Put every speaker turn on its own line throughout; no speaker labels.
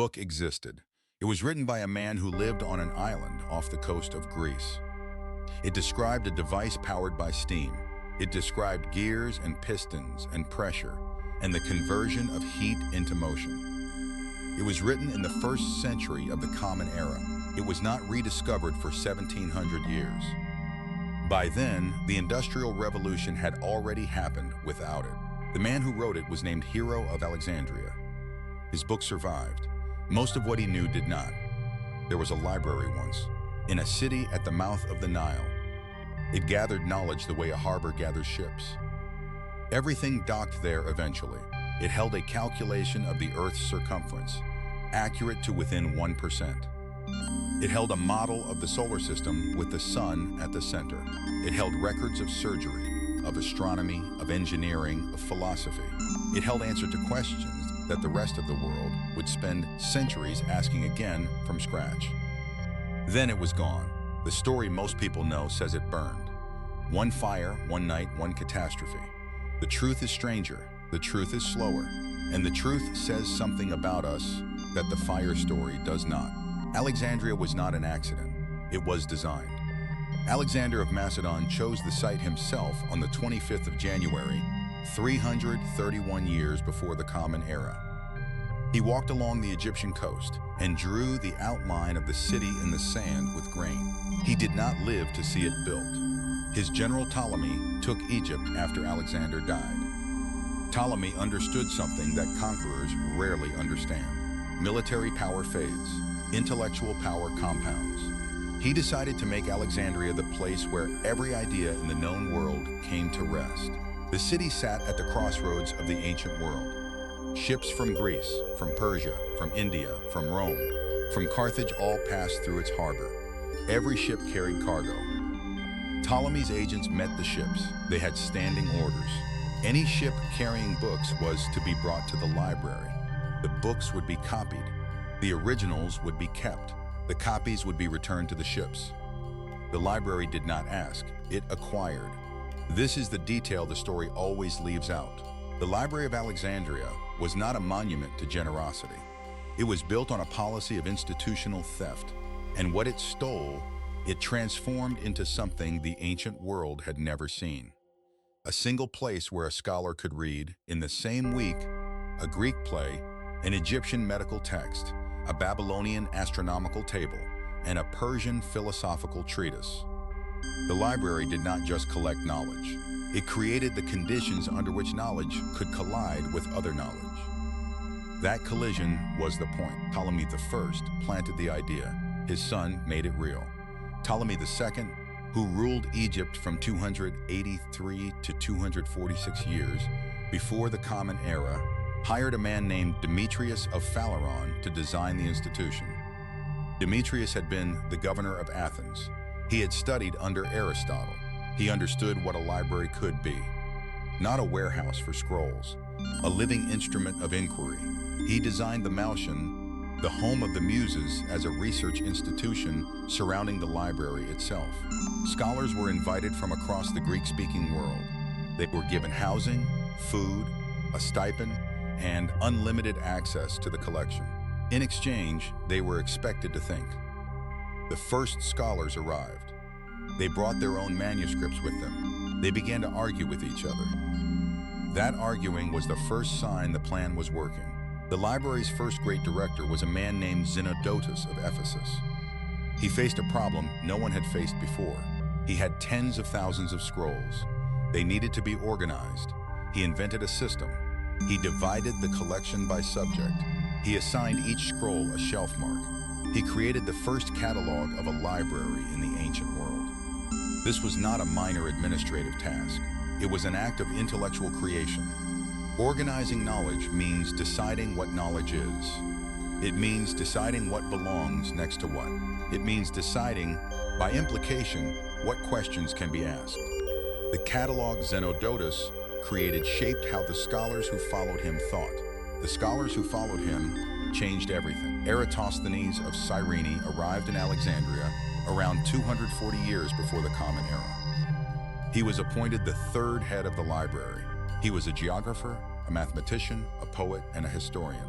book existed. It was written by a man who lived on an island off the coast of Greece. It described a device powered by steam. It described gears and pistons and pressure and the conversion of heat into motion. It was written in the 1st century of the Common Era. It was not rediscovered for 1700 years. By then, the Industrial Revolution had already happened without it. The man who wrote it was named Hero of Alexandria. His book survived. Most of what he knew did not. There was a library once, in a city at the mouth of the Nile. It gathered knowledge the way a harbor gathers ships. Everything docked there eventually. It held a calculation of the Earth's circumference, accurate to within 1%. It held a model of the solar system with the sun at the center. It held records of surgery, of astronomy, of engineering, of philosophy. It held answers to questions that the rest of the world would spend centuries asking again from scratch. Then it was gone. The story most people know says it burned. One fire, one night, one catastrophe. The truth is stranger, the truth is slower, and the truth says something about us that the fire story does not. Alexandria was not an accident. It was designed. Alexander of Macedon chose the site himself on the 25th of January, 331 years before the Common Era. He walked along the Egyptian coast and drew the outline of the city in the sand with grain. He did not live to see it built. His general Ptolemy took Egypt after Alexander died. Ptolemy understood something that conquerors rarely understand. Military power fades. Intellectual power compounds. He decided to make Alexandria the place where every idea in the known world came to rest. The city sat at the crossroads of the ancient world. Ships from Greece, from Persia, from India, from Rome, from Carthage all passed through its harbor. Every ship carried cargo. Ptolemy's agents met the ships. They had standing orders. Any ship carrying books was to be brought to the library. The books would be copied. The originals would be kept. The copies would be returned to the ships. The library did not ask, it acquired. This is the detail the story always leaves out. The Library of Alexandria was not a monument to generosity. It was built on a policy of institutional theft, and what it stole, it transformed into something the ancient world had never seen. A single place where a scholar could read, in the same week, a Greek play, an Egyptian medical text, a Babylonian astronomical table, and a Persian philosophical treatise. The library did not just collect knowledge. It created the conditions under which knowledge could collide with other knowledge. That collision was the point. Ptolemy I planted the idea. His son made it real. Ptolemy II, who ruled Egypt from 283 to 246 years before the Common Era, hired a man named Demetrius of Phaleron to design the institution. Demetrius had been the governor of Athens. He had studied under Aristotle. He understood what a library could be. Not a warehouse for scrolls, a living instrument of inquiry. He designed the Maltion, the home of the Muses, as a research institution surrounding the library itself. Scholars were invited from across the Greek-speaking world. They were given housing, food, a stipend, and unlimited access to the collection. In exchange, they were expected to think. The first scholars arrived. They brought their own manuscripts with them. They began to argue with each other. That arguing was the first sign the plan was working. The library's first great director was a man named Zenodotus of Ephesus. He faced a problem no one had faced before. He had tens of thousands of scrolls. They needed to be organized. He invented a system. He divided the collection by subject. He assigned each scroll a shelf mark. He created the first catalog of a library in the ancient world. This was not a minor administrative task. It was an act of intellectual creation. Organizing knowledge means deciding what knowledge is. It means deciding what belongs next to what. It means deciding, by implication, what questions can be asked. The catalog Zenodotus created shaped how the scholars who followed him thought. The scholars who followed him changed everything. Eratosthenes of Cyrene arrived in Alexandria around 240 years before the Common Era. He was appointed the third head of the library. He was a geographer, a mathematician, a poet, and a historian.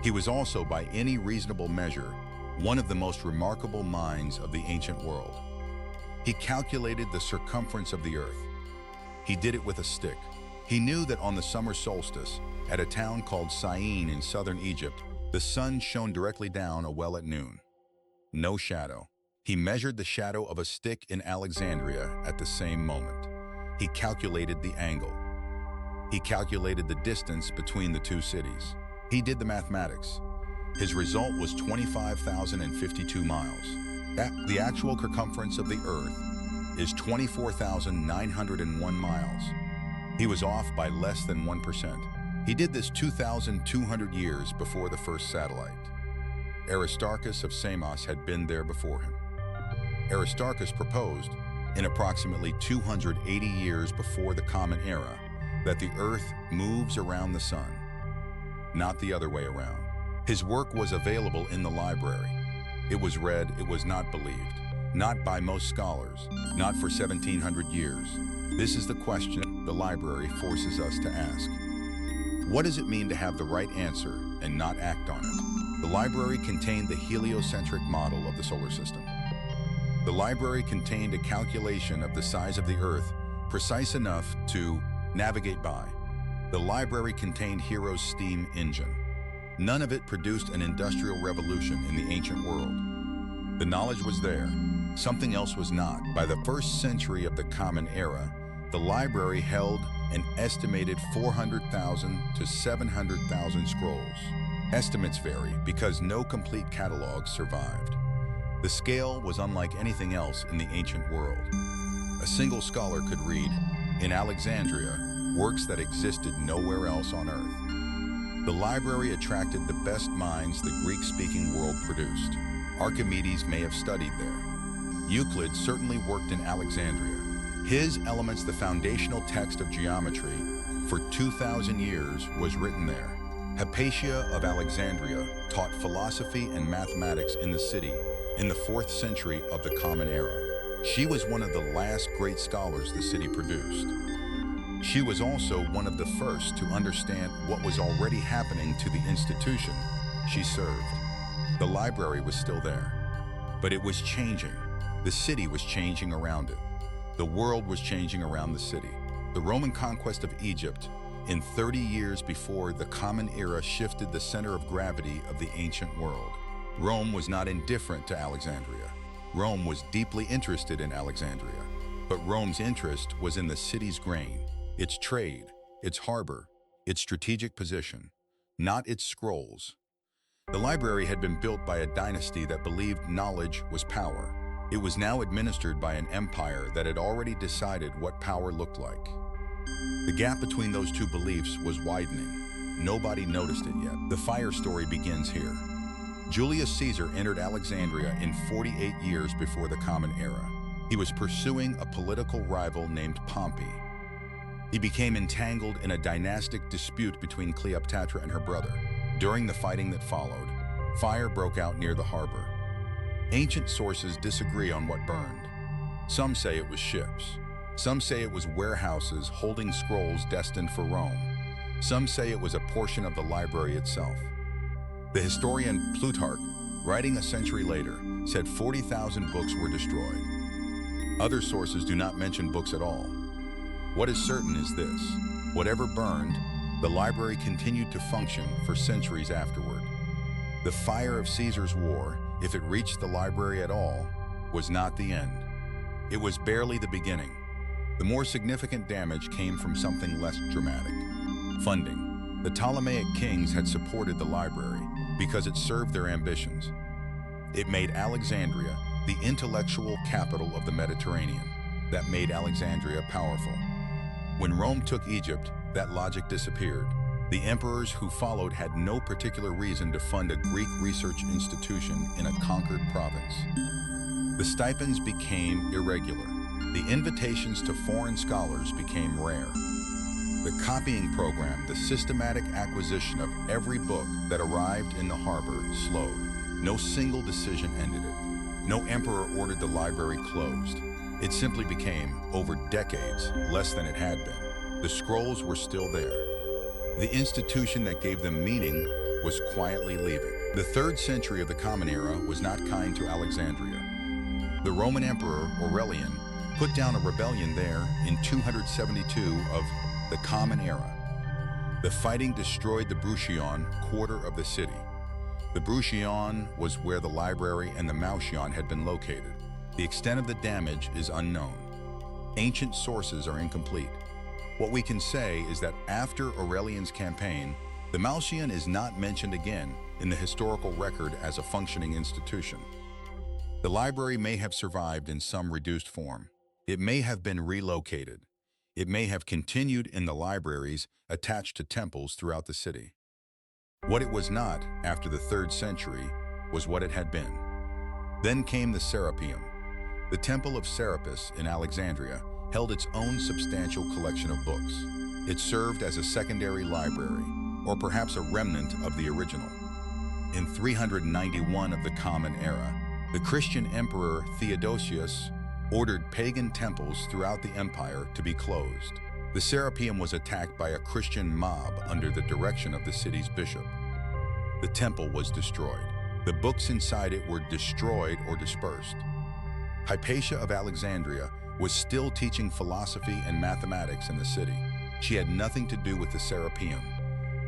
He was also, by any reasonable measure, one of the most remarkable minds of the ancient world. He calculated the circumference of the earth. He did it with a stick. He knew that on the summer solstice, at a town called Syene in southern Egypt, the sun shone directly down a well at noon. No shadow. He measured the shadow of a stick in Alexandria at the same moment. He calculated the angle. He calculated the distance between the two cities. He did the mathematics. His result was 25,052 miles. The actual circumference of the Earth is 24,901 miles. He was off by less than 1%. He did this 2,200 years before the first satellite. Aristarchus of Samos had been there before him. Aristarchus proposed, in approximately 280 years before the Common Era, that the Earth moves around the Sun, not the other way around. His work was available in the library. It was read, it was not believed, not by most scholars, not for 1,700 years. This is the question the library forces us to ask. What does it mean to have the right answer and not act on it? The library contained the heliocentric model of the solar system. The library contained a calculation of the size of the Earth, precise enough to navigate by. The library contained Hero's steam engine. None of it produced an industrial revolution in the ancient world. The knowledge was there. Something else was not. By the first century of the Common Era, the library held an estimated 400,000 to 700,000 scrolls. Estimates vary because no complete catalog survived. The scale was unlike anything else in the ancient world. A single scholar could read, in Alexandria, works that existed nowhere else on Earth. The library attracted the best minds the Greek-speaking world produced. Archimedes may have studied there. Euclid certainly worked in Alexandria. His Elements, the foundational text of geometry, for 2,000 years was written there. Hypatia of Alexandria taught philosophy and mathematics in the city in the 4th century of the Common Era. She was one of the last great scholars the city produced. She was also one of the first to understand what was already happening to the institution she served. The library was still there, but it was changing. The city was changing around it. The world was changing around the city. The Roman conquest of Egypt in 30 years before the Common Era shifted the center of gravity of the ancient world. Rome was not indifferent to Alexandria. Rome was deeply interested in Alexandria, but Rome's interest was in the city's grain, its trade, its harbor, its strategic position, not its scrolls. The library had been built by a dynasty that believed knowledge was power. It was now administered by an empire that had already decided what power looked like. The gap between those two beliefs was widening. Nobody noticed it yet. The fire story begins here. Julius Caesar entered Alexandria in 48 years before the Common Era. He was pursuing a political rival named Pompey. He became entangled in a dynastic dispute between Cleopatra and her brother. During the fighting that followed, fire broke out near the harbor. Ancient sources disagree on what burned. Some say it was ships. Some say it was warehouses holding scrolls destined for Rome. Some say it was a portion of the library itself. The historian Plutarch, writing a century later, said 40,000 books were destroyed. Other sources do not mention books at all. What is certain is this: whatever burned, the library continued to function for centuries afterward. The fire of Caesar's war, if it reached the library at all, was not the end. It was barely the beginning. The more significant damage came from something less dramatic: funding. The Ptolemaic kings had supported the library because it served their ambitions. It made Alexandria the intellectual capital of the Mediterranean. That made Alexandria powerful. When Rome took Egypt, that logic disappeared. The emperors who followed had no particular reason to fund a Greek research institution in a conquered province. The stipends became irregular. The invitations to foreign scholars became rare. The copying program, the systematic acquisition of every book that arrived in the harbor, slowed. No single decision ended it. No emperor ordered the library closed. It simply became, over decades, less than it had been. The scrolls were still there. The institution that gave them meaning was quietly leaving. The 3rd century of the Common Era was not kind to Alexandria. The Roman Emperor Aurelian put down a rebellion there in 272 of the Common Era. The fighting destroyed the Bruchion quarter of the city. The Bruchion was where the library and the Mauchion had been located. The extent of the damage is unknown. Ancient sources are incomplete. What we can say is that after Aurelian's campaign, the Mauchion is not mentioned again in the historical record as a functioning institution. The library may have survived in some reduced form. It may have been relocated. It may have continued in the libraries attached to temples throughout the city. What it was not after the 3rd century was what it had been. Then came the Serapeum. The Temple of Serapis in Alexandria held its own substantial collection of books. It served as a secondary library, or perhaps a remnant of the original. In 391 of the Common Era, the Christian Emperor Theodosius ordered pagan temples throughout the empire to be closed. The Serapeum was attacked by a Christian mob under the direction of the city's bishop. The temple was destroyed. The books inside it were destroyed or dispersed. Hypatia of Alexandria was still teaching philosophy and mathematics in the city. She had nothing to do with the Serapeum.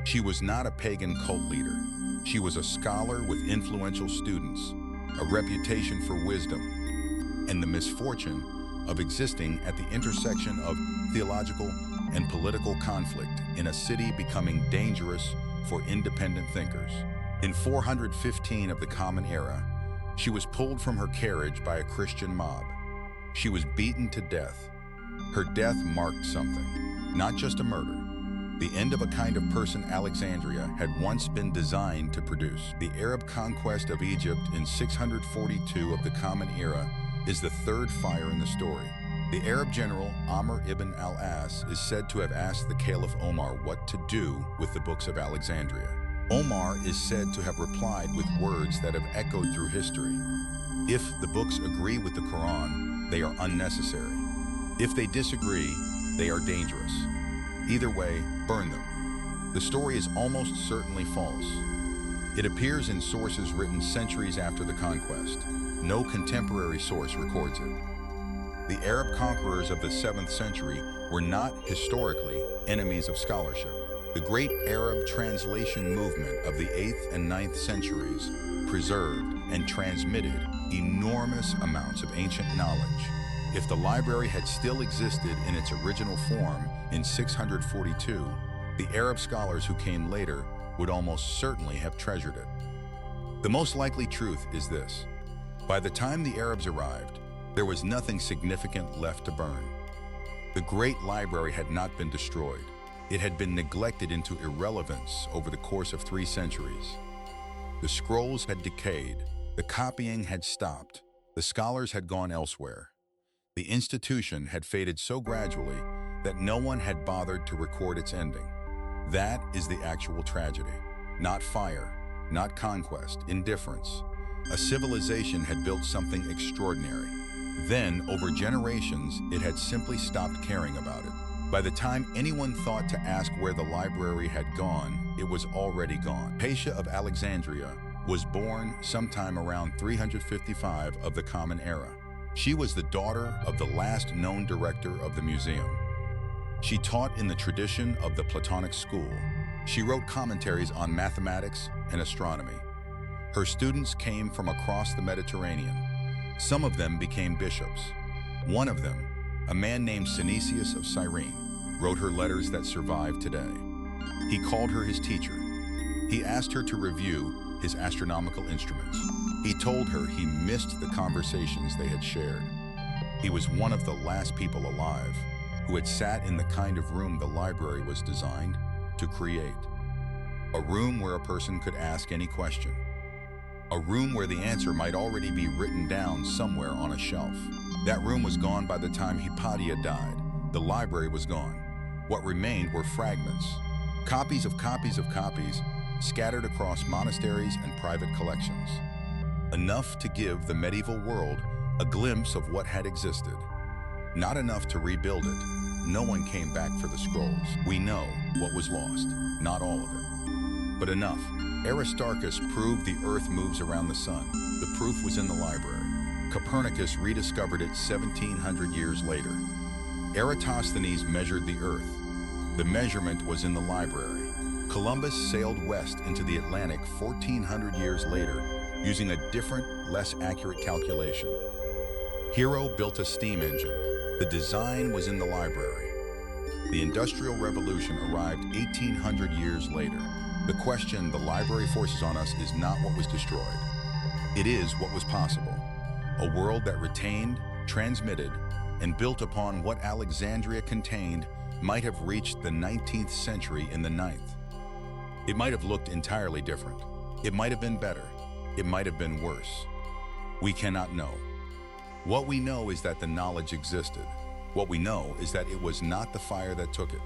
She was not a pagan cult leader. She was a scholar with influential students, a reputation for wisdom, and the misfortune of existing at the intersection of theological and political conflict in a city becoming dangerous for independent thinkers. In 415 of the Common Era, she was pulled from her carriage by a Christian mob. She was beaten to death. Her death marked something, not just a murder. The end of a kind of person Alexandria had once been designed to produce. The Arab conquest of Egypt in 642 of the Common Era is the 3rd fire in the story. The Arab general Amr ibn al-As is said to have asked the Caliph Omar what to do with the books of Alexandria. Omar is said to have replied with words that have echoed through history. If the books agree with the Quran, they are unnecessary. If they disagree, they are dangerous. Either way, burn them. The story is almost certainly false. It appears in sources written centuries after the conquest. No contemporary source records it. The Arab conquerors of the 7th century were not historically enemies of scholarship. The great Arab translation movement of the 8th and 9th centuries preserved and transmitted enormous amounts of ancient knowledge. If the library had still existed in its original form in 642, the Arab scholars who came later would almost certainly have treasured it. The most likely truth is this: by the time the Arabs arrived, there was nothing significant left to burn. The great library had not been destroyed. It had been neglected into irrelevance over the course of 3 centuries. The scrolls had decayed, the copying had stopped, the scholars had gone elsewhere. The institution had faded so gradually that no one had bothered to record its ending. That is the actual tragedy. Not fire, not conquest, indifference. A civilization had built something extraordinary. Then, over generations, it had simply stopped caring about it. By the time anyone thought to ask where the library had gone, it was already gone. Hypatia of Alexandria was born sometime around 355 of the Common Era. She was the daughter of the last known director of the museum. She taught in the tradition of the Platonic school. She wrote commentaries on mathematics and astronomy. Her students came from across the Mediterranean. Some of them became bishops. One of them, a man named Synesius of Cyrene, wrote her letters that survive today. He called her his teacher. He asked her to review his astronomical instruments. He told her he missed the conversations they had shared. He was one of the last people alive who had sat in the kind of room the library was designed to create. A room where a person could ask any question. A room where the answer might already be written down somewhere on a shelf. That room was gone by the time Hypatia died. The library was gone. What remained were fragments, copies of copies of copies, scattered across monasteries and private collections. Enough to give the medieval world a glimpse of what had existed. Not enough to rebuild it. No one came back for the scrolls. We know what was lost, not all of it. But enough. Aristarchus proved the Earth moves around the sun. The proof was in the library. Copernicus rediscovered it 1700 years later. Eratosthenes measured the Earth. The measurement was in the library. Columbus sailed west into the Atlantic 1400 years later, using a different, less accurate calculation. Hero built a steam engine. The design was in the library. The Industrial Revolution arrived 1800 years later. The question the library forces on us is not what was destroyed. It is what was possible. A world that retained, transmitted, and built upon what Alexandria contained might have reached the 19th century in the 9th. It might have looked entirely different. It might have been better. It might have been worse. We cannot know. What we know is that the knowledge existed. What we know is that it was not the fire that took it.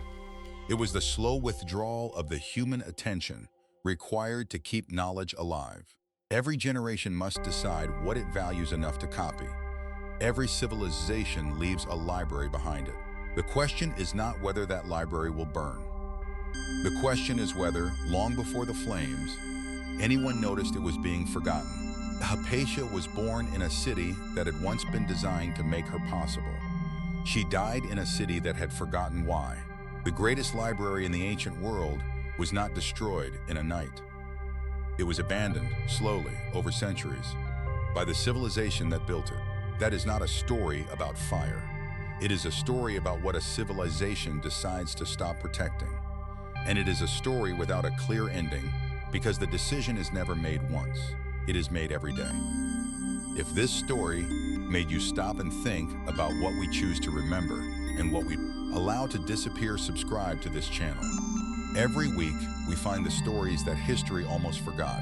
It was the slow withdrawal of the human attention required to keep knowledge alive. Every generation must decide what it values enough to copy. Every civilization leaves a library behind it. The question is not whether that library will burn. The question is whether, long before the flames, anyone noticed it was being forgotten. Hypatia was born in a city that had once been designed to make her possible. She died in a city that had forgotten why. The greatest library in the ancient world was not destroyed in a night. It was abandoned, slowly, over centuries, by the civilization that built it. That is not a story about fire. It is a story about what a civilization decides to stop protecting. And it is a story without a clear ending, because the decision is never made once. It is made every day. If this story made you stop and think about what we choose to remember and what we allow to disappear, subscribe to this channel. Every week, we find the stories that history almost forgot.